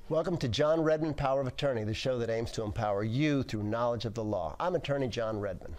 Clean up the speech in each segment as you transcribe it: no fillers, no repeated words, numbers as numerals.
Welcome to John Redmann, Power of Attorney, the show that aims to empower you through knowledge of the law. I'm attorney John Redmann.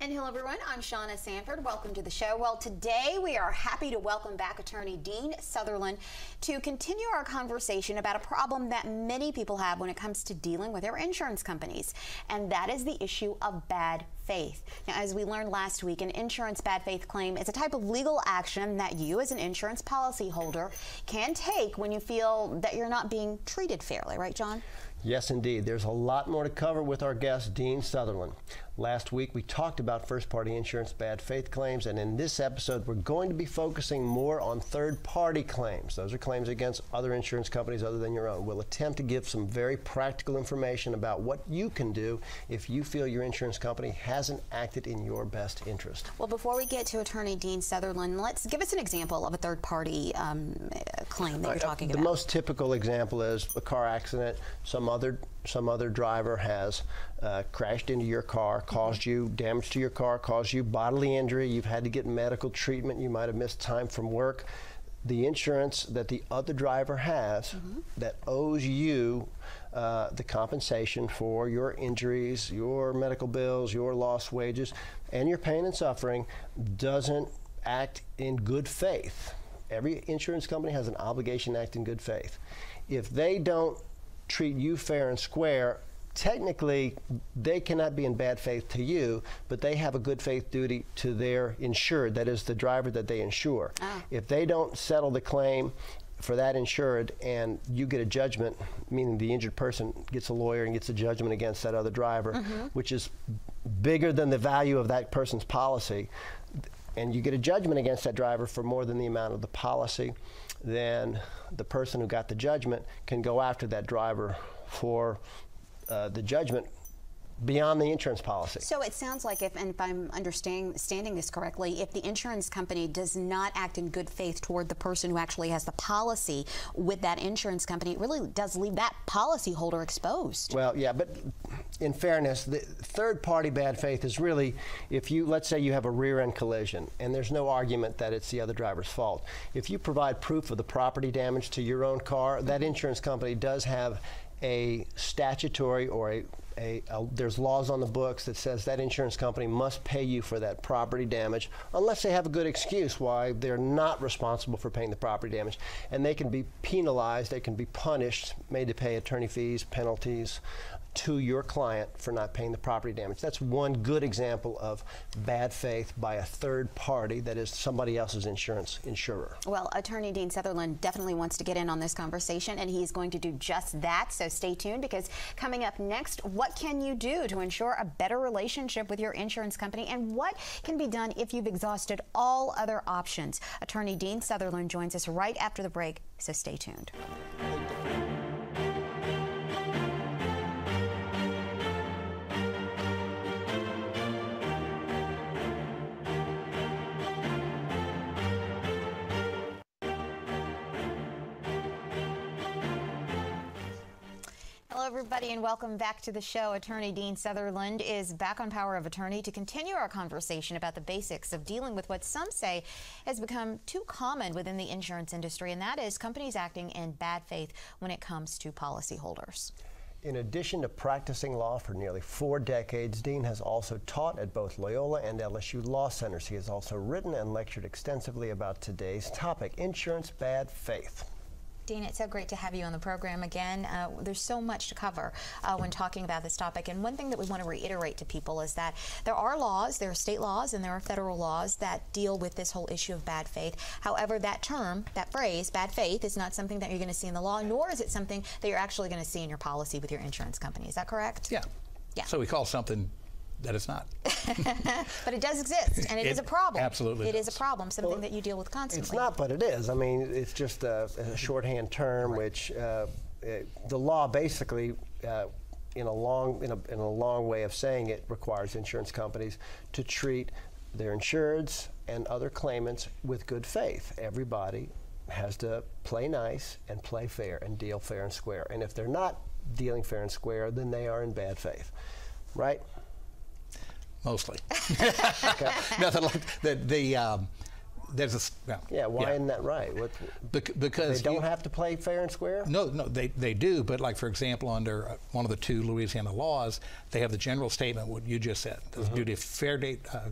And hello everyone, I'm Shauna Sanford. Welcome to the show. Well, today we are happy to welcome back attorney Dean Sutherland to continue our conversation about a problem that many people have when it comes to dealing with their insurance companies, and that is the issue of bad faith. Now, as we learned last week, an insurance bad faith claim is a type of legal action that you as an insurance policyholder can take when you feel that you're not being treated fairly, right, John? Yes, indeed. There's a lot more to cover with our guest, Dean Sutherland. Last week, we talked about first-party insurance bad faith claims, and in this episode, we're going to be focusing more on third-party claims. Those are claims against other insurance companies other than your own. We'll attempt to give some very practical information about what you can do if you feel your insurance company hasn't acted in your best interest. Well, before we get to attorney Dean Sutherland, let's give us an example of a third-party claim that you're talking about. The most typical example is a car accident. Some other driver has crashed into your car, caused you damage to your car, caused you bodily injury. You've had to get medical treatment. You might have missed time from work. The insurance that the other driver has that owes you the compensation for your injuries, your medical bills, your lost wages, and your pain and suffering doesn't act in good faith. Every insurance company has an obligation to act in good faith. If they don't treat you fair and square, technically they cannot be in bad faith to you, but they have a good faith duty to their insured, that is the driver that they insure. If they don't settle the claim for that insured and you get a judgment, meaning the injured person gets a lawyer and gets a judgment against that other driver, which is bigger than the value of that person's policy, and you get a judgment against that driver for more than the amount of the policy, then the person who got the judgment can go after that driver for the judgment beyond the insurance policy. So it sounds like, if I'm understanding this correctly, if the insurance company does not act in good faith toward the person who actually has the policy with that insurance company, it really does leave that policyholder exposed. Well, yeah, but in fairness, the third-party bad faith is really, if you, let's say you have a rear-end collision, and there's no argument that it's the other driver's fault. If you provide proof of the property damage to your own car, that insurance company does have a statutory or there's laws on the books that says that insurance company must pay you for that property damage unless they have a good excuse why they're not responsible for paying the property damage. And they can be penalized, they can be punished, made to pay attorney fees, penalties to your client for not paying the property damage. That's one good example of bad faith by a third party, that is somebody else's insurance insurer. Well, attorney Dean Sutherland definitely wants to get in on this conversation, and he's going to do just that, so stay tuned, because coming up next, what can you do to ensure a better relationship with your insurance company, and what can be done if you've exhausted all other options? Attorney Dean Sutherland joins us right after the break, so stay tuned. Hello, everybody, and welcome back to the show. Attorney Dean Sutherland is back on Power of Attorney to continue our conversation about the basics of dealing with what some say has become too common within the insurance industry, and that is companies acting in bad faith when it comes to policyholders. In addition to practicing law for nearly 4 decades, Dean has also taught at both Loyola and LSU law centers. He has also written and lectured extensively about today's topic, insurance bad faith. Dean, it's so great to have you on the program again. There's so much to cover when talking about this topic, and one thing that we want to reiterate to people is that there are laws, there are state laws, and there are federal laws that deal with this whole issue of bad faith. However, that term, that phrase, bad faith, is not something that you're going to see in the law, nor is it something that you're actually going to see in your policy with your insurance company. Is that correct? Yeah. So we call something that it's not. But it does exist, and it is a problem. Absolutely It is a problem, something that you deal with constantly. It's not, but it is. I mean, it's just a shorthand term, which the law basically, in a long way of saying it, requires insurance companies to treat their insureds and other claimants with good faith. Everybody has to play nice and play fair and deal fair and square. And if they're not dealing fair and square, then they are in bad faith, right? Mostly. Okay. Nothing like there's a why isn't that right? Because they don't have to play fair and square? No, they do, but like for example, under one of the 2 Louisiana laws, they have the general statement, what you just said, the duty of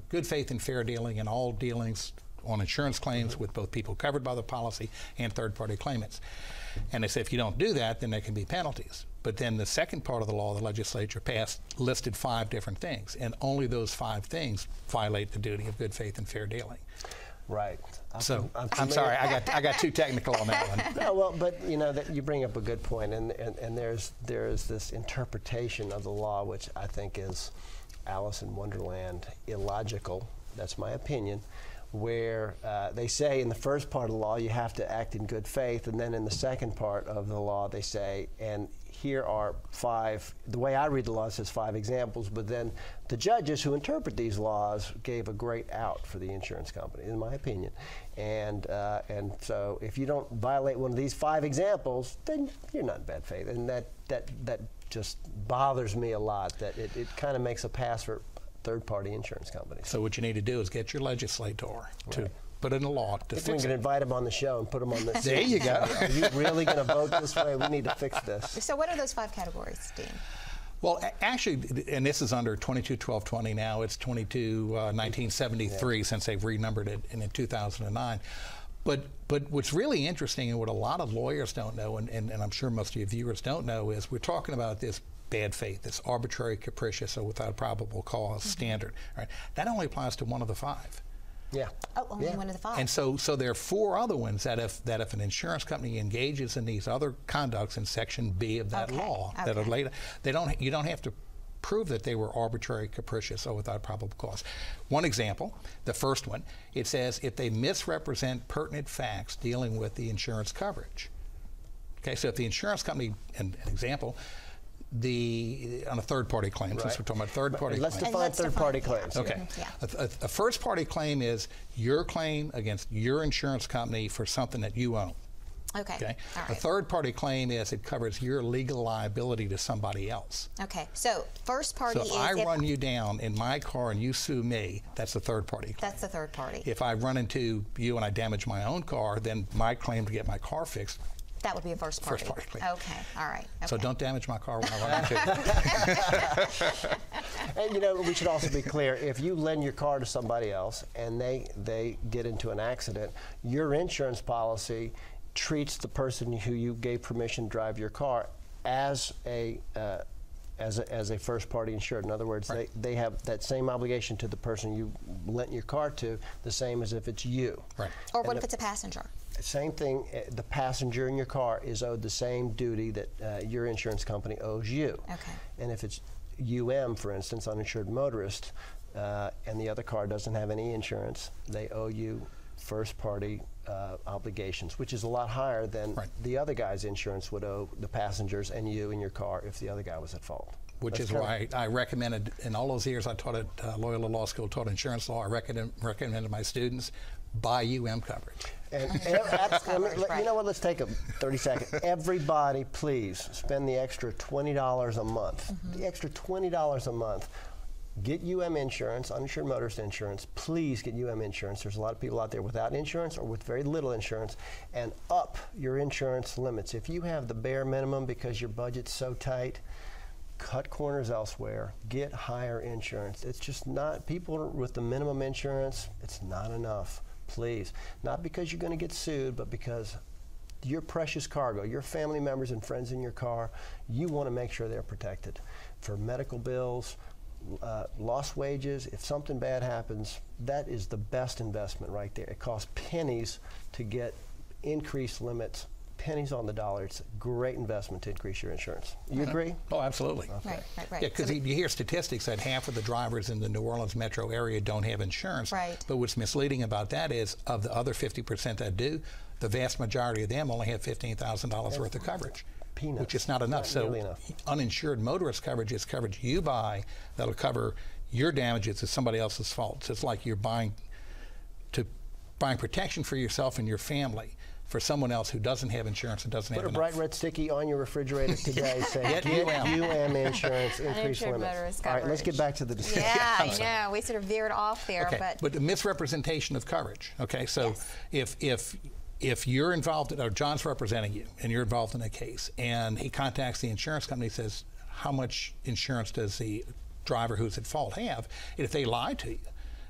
good faith and fair dealing in all dealings on insurance claims with both people covered by the policy and third-party claimants. And they say if you don't do that, then there can be penalties. But then the second part of the law the legislature passed listed 5 different things, and only those 5 things violate the duty of good faith and fair dealing. Right. So I'm sorry, I got too technical on that one. No, well, but you know that you bring up a good point, and there's this interpretation of the law which I think is Alice in Wonderland illogical. That's my opinion. Where they say in the first part of the law you have to act in good faith, and then in the second part of the law they say, and here are 5, the way I read the law, it says 5 examples, but then the judges who interpret these laws gave a great out for the insurance company, in my opinion. And so if you don't violate one of these 5 examples, then you're not in bad faith. And that just bothers me a lot, that it kind of makes a pass for third-party insurance companies. So what you need to do is get your legislator to put in a law to if fix it. we can invite him on the show and put him on this. There you go. Are you really going to vote this way? We need to fix this. So what are those 5 categories, Dean? Well, actually, and this is under 22-1220 now. It's 22-1973 since they've renumbered it in 2009. But what's really interesting and what a lot of lawyers don't know, and I'm sure most of your viewers don't know, is we're talking about this bad faith, this arbitrary, capricious, or without probable cause standard. Right? That only applies to one of the 5. Yeah. Oh, only one of the 5. And so there are 4 other ones that if an insurance company engages in these other conducts in Section B of that law that are later, you don't have to prove that they were arbitrary, capricious, or without probable cause. One example, the first one, it says if they misrepresent pertinent facts dealing with the insurance coverage. Okay, so if the insurance company, an example, on a third-party claim, since we're talking about third-party claims. Let's define third-party claims. Okay. A first-party claim is your claim against your insurance company for something that you own. Okay. All right. A third-party claim is it covers your legal liability to somebody else. Okay. So first party is if I run you down in my car and you sue me, that's the third-party claim. That's the third party. If I run into you and I damage my own car, then my claim to get my car fixed. That would be a first party. First party claim. Okay, all right. Okay. So don't damage my car when I run into you. And you know, we should also be clear, if you lend your car to somebody else and they get into an accident, your insurance policy treats the person who you gave permission to drive your car as a first party insured. In other words, they have that same obligation to the person you lent your car to, the same as if it's you. Right. Or what if it's a passenger? Same thing, the passenger in your car is owed the same duty that your insurance company owes you. Okay. And if it's for instance, uninsured motorist, and the other car doesn't have any insurance, they owe you first party obligations, which is a lot higher than the other guy's insurance would owe the passengers and you in your car if the other guy was at fault. Which is why I recommended, in all those years I taught at Loyola Law School, taught insurance law, I recommended my students buy coverage. And you know what, let's take a 30 seconds. Everybody, please spend the extra $20 a month. The extra $20 a month. Get insurance, uninsured motorist insurance. Please get insurance. There's a lot of people out there without insurance or with very little insurance, and up your insurance limits. If you have the bare minimum because your budget's so tight, cut corners elsewhere, get higher insurance. It's just not, people with the minimum insurance, it's not enough. Please. Not because you're going to get sued, but because your precious cargo, your family members and friends in your car, you want to make sure they're protected. For medical bills, lost wages, if something bad happens, that is the best investment right there. It costs pennies to get increased limits, pennies on the dollar. It's a great investment to increase your insurance. You agree? Oh, absolutely. Okay. Right. Yeah, because you hear statistics that half of the drivers in the New Orleans metro area don't have insurance. Right. But what's misleading about that is, of the other 50% that do, the vast majority of them only have $15,000 worth of coverage. Peanuts. Which is not enough. So uninsured motorist coverage is coverage you buy that'll cover your damages as somebody else's fault. So it's like you're buying protection for yourself and your family for someone else who doesn't have insurance and doesn't have Put a enough. bright red sticky on your refrigerator today saying, get UM insurance, increase limits. All right, let's get back to the discussion. Yeah, I know. We sort of veered off there. Okay, but the misrepresentation of coverage. Okay, so if you're involved, or John's representing you, and you're involved in a case, and he contacts the insurance company and says, how much insurance does the driver who's at fault have? And if they lie to you,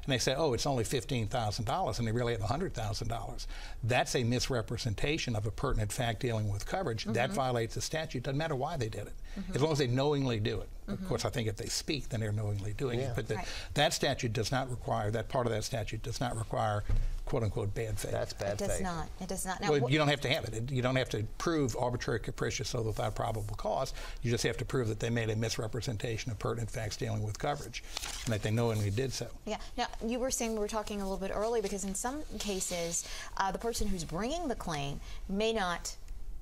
and they say, oh, it's only $15,000, and they really have $100,000, that's a misrepresentation of a pertinent fact dealing with coverage. That violates the statute. Doesn't matter why they did it, as long as they knowingly do it. Of course, I think if they speak, then they're knowingly doing it. But that statute does not require, that part of that statute does not require quote-unquote bad faith. That's bad faith. It does not. It does not. Now, well, you don't have to have it. You don't have to prove arbitrary, capricious, or without probable cause. You just have to prove that they made a misrepresentation of pertinent facts dealing with coverage, and that they knowingly did so. Yeah. Now, you were saying, we were talking a little bit early, because in some cases, the person who's bringing the claim may not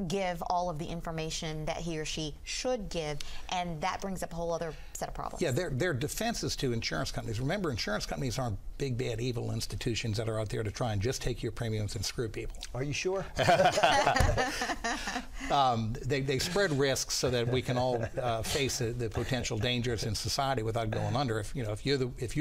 give all of the information that he or she should give, and that brings up a whole other set of problems. Yeah, they're defenses to insurance companies. Remember, insurance companies aren't big, bad, evil institutions that are out there to try and just take your premiums and screw people. Are you sure? They spread risks so that we can all face the potential dangers in society without going under. If you're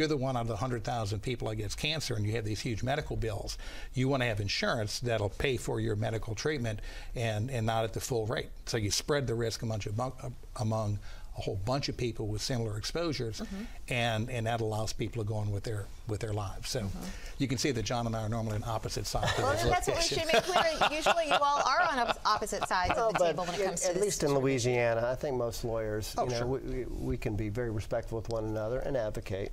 the one out of the 100,000 people that gets cancer and you have these huge medical bills, you want to have insurance that'll pay for your medical treatment and not at the full rate. So you spread the risk among a whole bunch of people with similar exposures, and that allows people to go on with their lives. So you can see that John and I are normally on opposite sides. Well, that's what we should make clear. Usually you all are on opposite sides of the table when it comes to at least in Louisiana, I think most lawyers, sure. we can be very respectful with one another and advocate.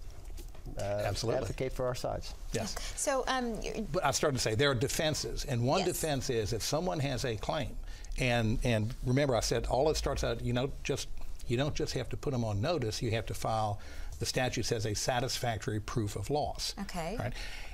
Absolutely. Advocate for our sides. Yes. So, but I started to say there are defenses, and one defense is if someone has a claim, and remember I said all it starts out, you don't just have to put them on notice, you have to file, the statute says, a satisfactory proof of loss. Okay. Right?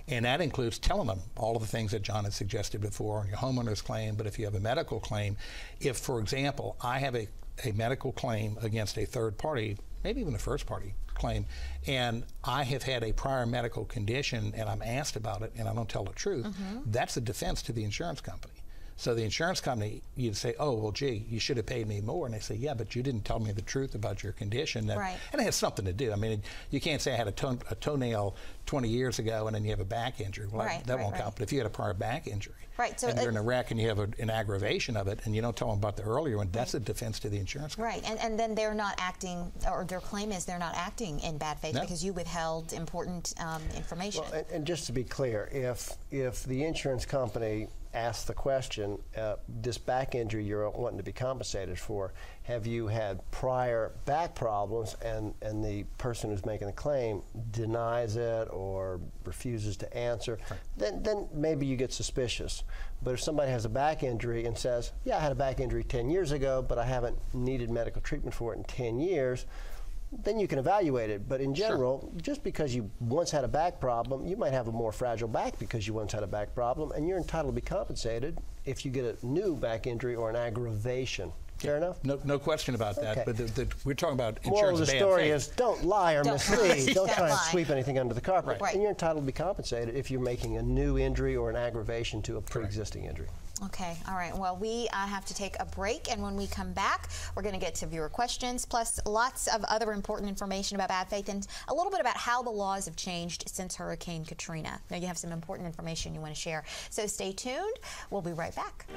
And that includes telling them all of the things that John had suggested before on your homeowner's claim. But if you have a medical claim, if, for example, I have a medical claim against a third party, maybe even a first party claim, and I have had a prior medical condition and I'm asked about it and I don't tell the truth, that's a defense to the insurance company. So the insurance company, you'd say, oh, well, gee, you should have paid me more. And they say, yeah, but you didn't tell me the truth about your condition. And it has something to do. I mean, you can't say I had a toenail 20 years ago and then you have a back injury. Well, that won't count. But if you had a prior back injury, so and you're in a wreck and you have an aggravation of it and you don't tell them about the earlier one, that's a defense to the insurance company. Right, and then they're not acting, or their claim is they're not acting in bad faith because you withheld important information. Well, and just to be clear, if the insurance company asks the question, this back injury you're wanting to be compensated for, have you had prior back problems, and the person who's making the claim denies it or refuses to answer, then maybe you get suspicious. But if somebody has a back injury and says, yeah, I had a back injury 10 years ago, but I haven't needed medical treatment for it in 10 years, then you can evaluate it. But in general, just because you once had a back problem, you might have a more fragile back because you once had a back problem, and you're entitled to be compensated if you get a new back injury or an aggravation. Fair enough? No question about that. But we're talking about insurance. Moral of the bad story faith. is don't lie or mislead. Don't try and sweep anything under the carpet. Right. And you're entitled to be compensated if you're making a new injury or an aggravation to a pre-existing injury. Okay, all right. Well, we have to take a break, and when we come back, we're going to get to viewer questions, plus lots of other important information about bad faith and a little bit about how the laws have changed since Hurricane Katrina. Now, you have some important information you want to share, so stay tuned. We'll be right back.